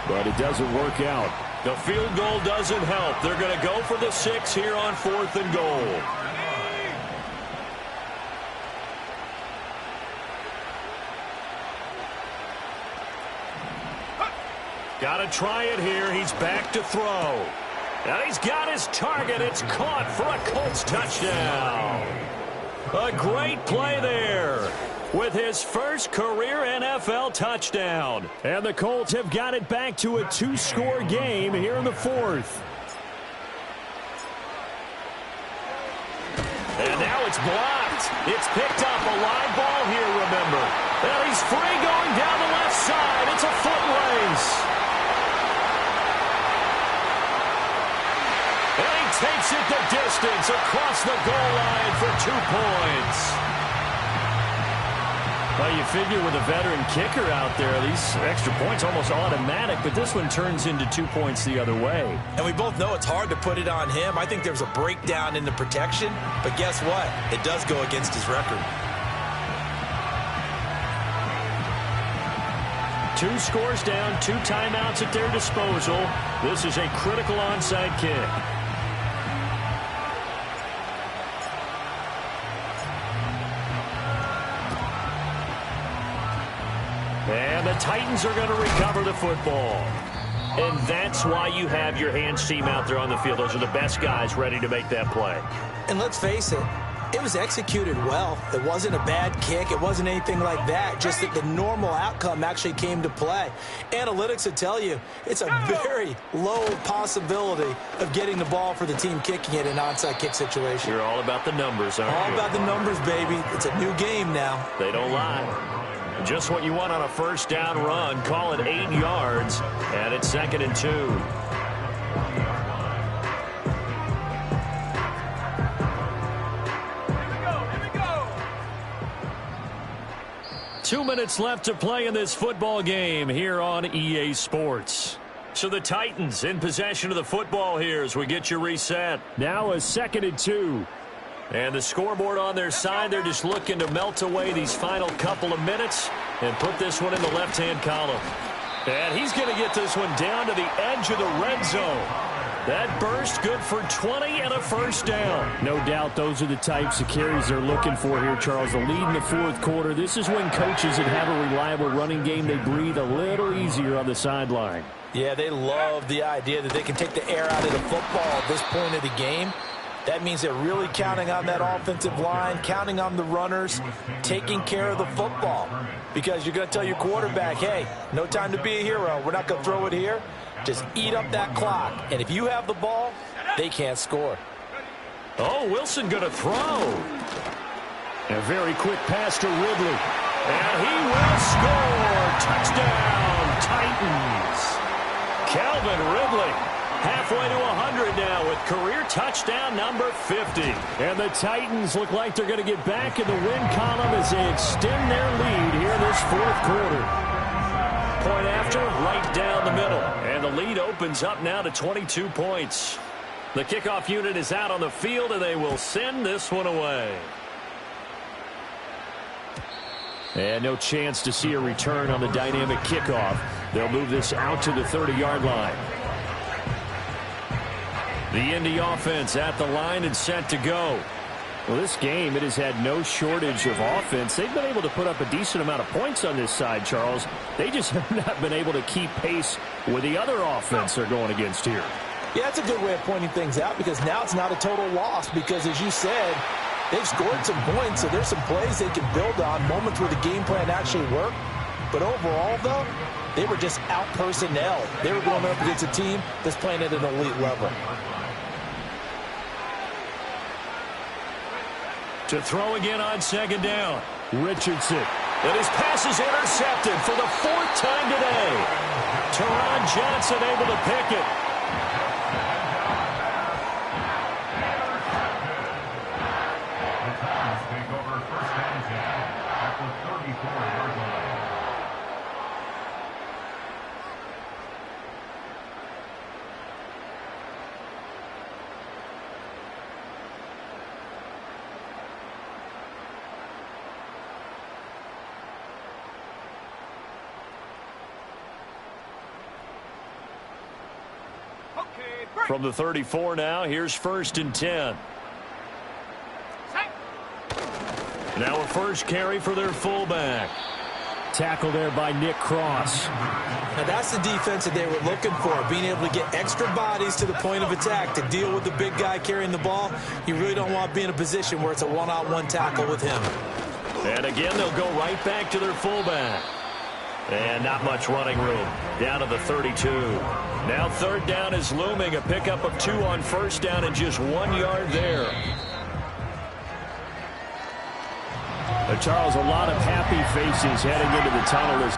but it doesn't work out. The field goal doesn't help. They're going to go for the 6 here on 4th and goal. Got to try it here. He's back to throw. And he's got his target. It's caught for a Colts touchdown. A great play there with his first career NFL touchdown. And the Colts have got it back to a 2-score game here in the 4th. And now it's blocked. It's picked up. A live ball here, remember. And he's free going down the left side. It's a foot race. And he takes it the distance across the goal line for 2 points. Well, you figure with a veteran kicker out there, these extra points almost automatic, but this one turns into 2 points the other way. And we both know it's hard to put it on him. I think there's a breakdown in the protection, but guess what? It does go against his record. 2 scores down, 2 timeouts at their disposal. This is a critical onside kick. And the Titans are going to recover the football. And that's why you have your hands team out there on the field. Those are the best guys ready to make that play. And let's face it, it was executed well. It wasn't a bad kick. It wasn't anything like that. Just that the normal outcome actually came to play. Analytics would tell you it's a very low possibility of getting the ball for the team kicking it in an onside kick situation. You're all about the numbers, aren't you? All about the numbers, baby. It's a new game now. They don't lie. Just what you want on a first down run. Call it 8 yards. And it's 2nd and 2. Here we go. 2 minutes left to play in this football game here on EA Sports. So the Titans in possession of the football here as we get you reset. Now a 2nd and 2. And the scoreboard on their side, they're just looking to melt away these final couple of minutes and put this one in the left-hand column. And he's going to get this one down to the edge of the red zone. That burst good for 20 and a first down. No doubt those are the types of carries they're looking for here, Charles. The lead in the 4th quarter. This is when coaches that have a reliable running game, they breathe a little easier on the sideline. Yeah, they love the idea that they can take the air out of the football at this point of the game. That means they're really counting on that offensive line, counting on the runners, taking care of the football. Because you're going to tell your quarterback, hey, no time to be a hero. We're not going to throw it here. Just eat up that clock. And if you have the ball, they can't score. Oh, Wilson going to throw. A very quick pass to Ridley. And he will score. Touchdown, Titans. Calvin Ridley. Halfway to 100 now with career touchdown number 50. And the Titans look like they're going to get back in the win column as they extend their lead here in this 4th quarter. Point after, right down the middle. And the lead opens up now to 22 points. The kickoff unit is out on the field, and they will send this one away. And no chance to see a return on the dynamic kickoff. They'll move this out to the 30-yard line. The Indy offense at the line and set to go. Well, this game, it has had no shortage of offense. They've been able to put up a decent amount of points on this side, Charles. They just have not been able to keep pace with the other offense they're going against here. Yeah, that's a good way of pointing things out because now it's not a total loss because, as you said, they've scored some points, so there's some plays they can build on, moments where the game plan actually worked. But overall, though, they were just out-personnel. They were going up against a team that's playing at an elite level. To throw again on second down. Richardson. And his pass is intercepted for the 4th time today. Teron Johnson able to pick it. The Titans take over first and 10 at the 34-yard line. From the 34 now, here's 1st and 10. Now a first carry for their fullback. Tackle there by Nick Cross. Now that's the defense that they were looking for, being able to get extra bodies to the point of attack to deal with the big guy carrying the ball. You really don't want to be in a position where it's a one-on-one tackle with him. And again, they'll go right back to their fullback. And not much running room. Down to the 32. Now 3rd down is looming. A pickup of 2 on 1st down and just 1 yard there. Charles, a lot of happy faces heading into the tunnel as